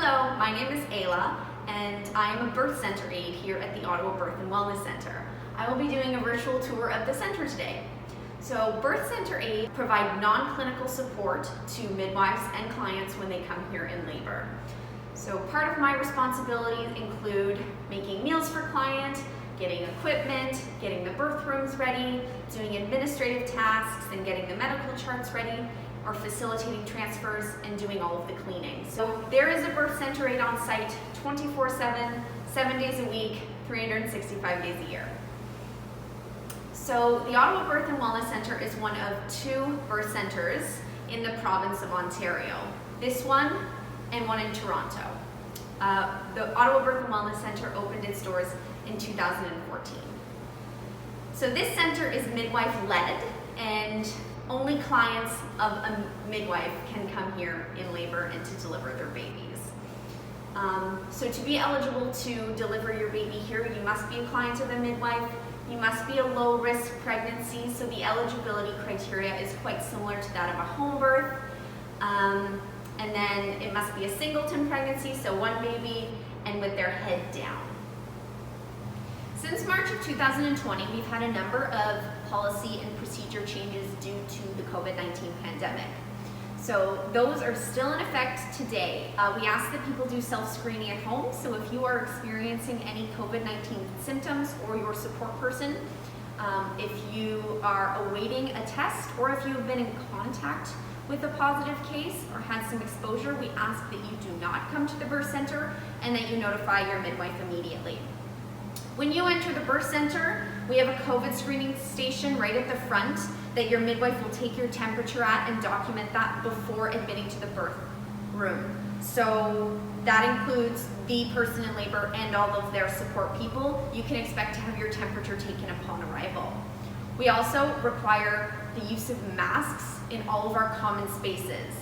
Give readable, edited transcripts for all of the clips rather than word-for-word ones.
Hello, my name is Ayla, and I am a birth center aide here at the Ottawa Birth and Wellness Center. I will be doing a virtual tour of the center today. So birth center aides provide non-clinical support to midwives and clients when they come here in labor. So part of my responsibilities include making meals for clients, getting equipment, getting the birth rooms ready, doing administrative tasks and getting the medical charts ready, or facilitating transfers and doing all of the cleaning. So there is a birth center aide on site 24/7, 7 days a week, 365 days a year. So the Ottawa Birth and Wellness Center is one of 2 birth centers in the province of Ontario. This one and one in Toronto. The Ottawa Birth and Wellness Center opened its doors in 2014. So this center is midwife led, and only clients of a midwife can come here in labor and to deliver their babies. So to be eligible to deliver your baby here, you must be a client of a midwife. You must be a low risk pregnancy, so the eligibility criteria is quite similar to that of a home birth. And then it must be a singleton pregnancy, so 1 baby and with their head down. Since March of 2020, we've had a number of policy and procedure changes due to the COVID-19 pandemic. So those are still in effect today. We ask that people do self-screening at home, so if you are experiencing any COVID-19 symptoms or your support person, if you are awaiting a test or if you have been in contact with a positive case or had some exposure, we ask that you do not come to the birth center and that you notify your midwife immediately. When you enter the birth center, we have a COVID screening station right at the front that your midwife will take your temperature at and document that before admitting to the birth room. So that includes the person in labor and all of their support people. You can expect to have your temperature taken upon arrival. We also require the use of masks in all of our common spaces.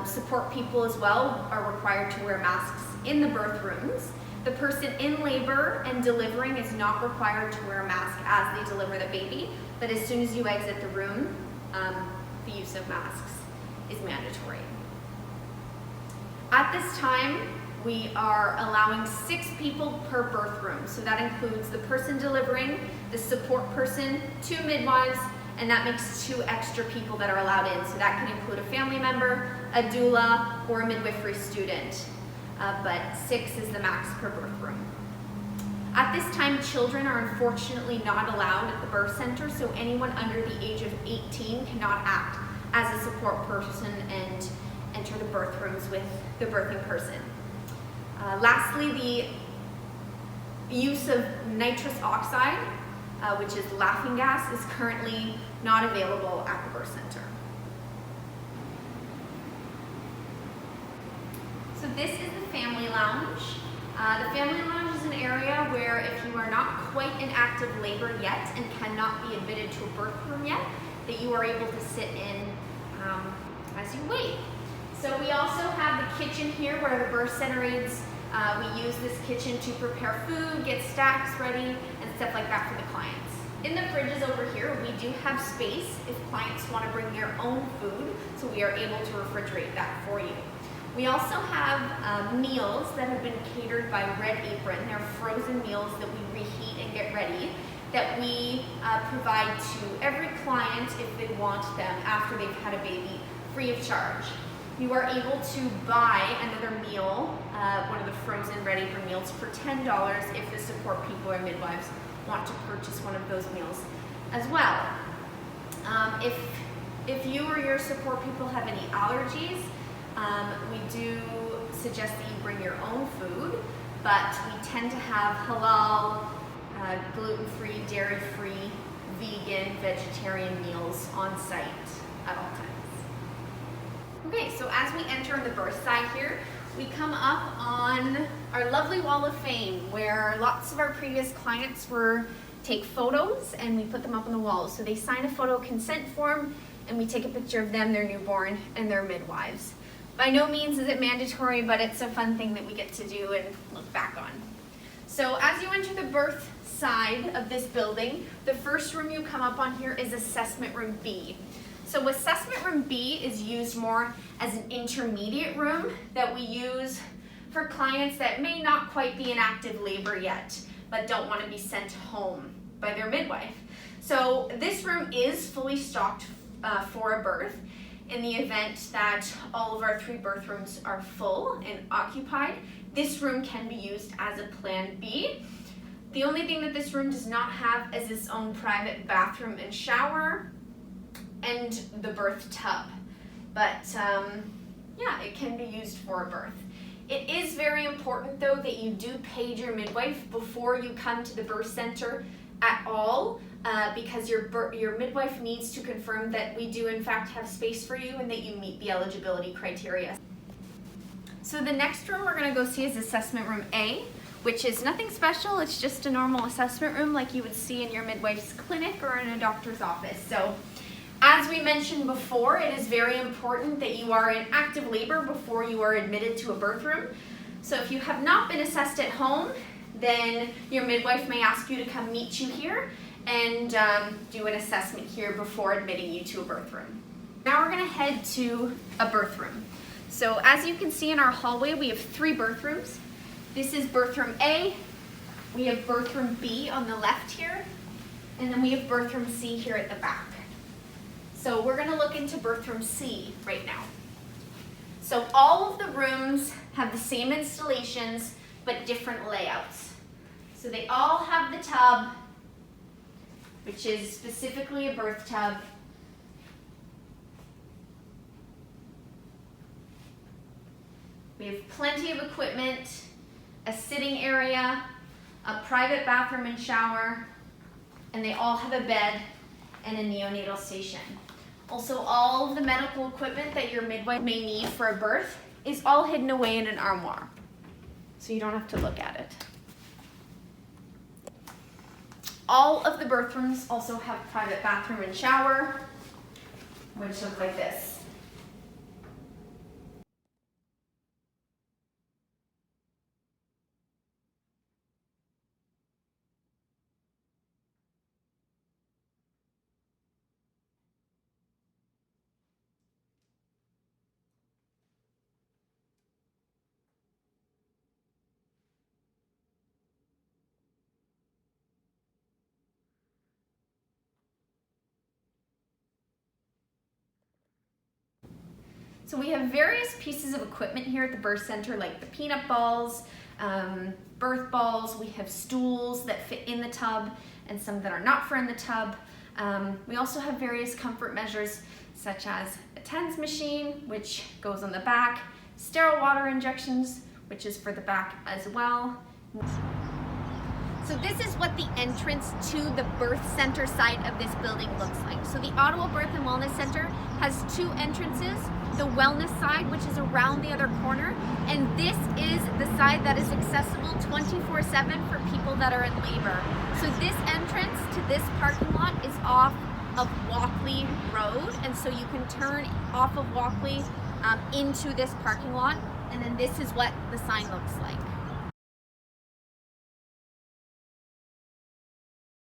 Support people as well are required to wear masks in the birth rooms. The person in labor and delivering is not required to wear a mask as they deliver the baby, but as soon as you exit the room, the use of masks is mandatory. At this time, we are allowing 6 people per birth room. So that includes the person delivering, the support person, 2 midwives, and that makes 2 extra people that are allowed in. So that can include a family member, a doula, or a midwifery student. But 6 is the max per birth room. At this time, children are unfortunately not allowed at the birth center, so anyone under the age of 18 cannot act as a support person and enter the birth rooms with the birthing person. Lastly, the use of nitrous oxide, which is laughing gas, is currently not available at the birth center. So this is the family lounge. The family lounge is an area where if you are not quite in active labor yet and cannot be admitted to a birth room yet, that you are able to sit in as you wait. So we also have the kitchen here where the birth center aides, we use this kitchen to prepare food, get stacks ready, and stuff like that for the clients. In the fridges over here, we do have space if clients want to bring their own food, so we are able to refrigerate that for you. We also have meals that have been catered by Red Apron. They're frozen meals that we reheat and get ready that we provide to every client if they want them after they've had a baby, free of charge. You are able to buy another meal, one of the frozen ready for meals, for $10 if the support people or midwives want to purchase one of those meals as well. If you or your support people have any allergies, we do suggest that you bring your own food, but we tend to have halal, gluten-free, dairy-free, vegan, vegetarian meals on site at all times. Okay, so as we enter on the birth side here, we come up on our lovely wall of fame where lots of our previous clients take photos and we put them up on the wall. So they sign a photo consent form and we take a picture of them, their newborn, and their midwives. By no means is it mandatory, but it's a fun thing that we get to do and look back on. So as you enter the birth side of this building, the first room you come up on here is Assessment Room B. So Assessment Room B is used more as an intermediate room that we use for clients that may not quite be in active labor yet, but don't want to be sent home by their midwife. So this room is fully stocked for a birth. In the event that all of our 3 birth rooms are full and occupied, this room can be used as a plan B. The only thing that this room does not have is its own private bathroom and shower and the birth tub. But yeah, it can be used for a birth. It is very important though that you do page your midwife before you come to the birth center at all, because your midwife needs to confirm that we do in fact have space for you and that you meet the eligibility criteria. So the next room we're going to go see is assessment room A, which is nothing special. It's just a normal assessment room like you would see in your midwife's clinic or in a doctor's office. So as we mentioned before, it is very important that you are in active labor before you are admitted to a birth room. So if you have not been assessed at home, then your midwife may ask you to come meet you here and do an assessment here before admitting you to a birth room. Now we're going to head to a birth room. So as you can see in our hallway, we have 3 birth rooms. This is birth room A, we have birth room B on the left here, and then we have birth room C here at the back. So we're going to look into birth room C right now. So all of the rooms have the same installations but different layouts. So they all have the tub, which is specifically a birth tub. We have plenty of equipment, a sitting area, a private bathroom and shower, and they all have a bed and a neonatal station. Also, all of the medical equipment that your midwife may need for a birth is all hidden away in an armoire, so you don't have to look at it. All of the birth rooms also have private bathroom and shower, which look like this. So we have various pieces of equipment here at the birth center, like the peanut balls, birth balls. We have stools that fit in the tub and some that are not for in the tub. We also have various comfort measures such as a TENS machine, which goes on the back, sterile water injections, which is for the back as well. So this is what the entrance to the birth center side of this building looks like. So the Ottawa Birth and Wellness Center has 2 entrances. The wellness side, which is around the other corner, and this is the side that is accessible 24/7 for people that are in labor. So this entrance to this parking lot is off of Walkley Road, and so you can turn off of Walkley into this parking lot, and then this is what the sign looks like.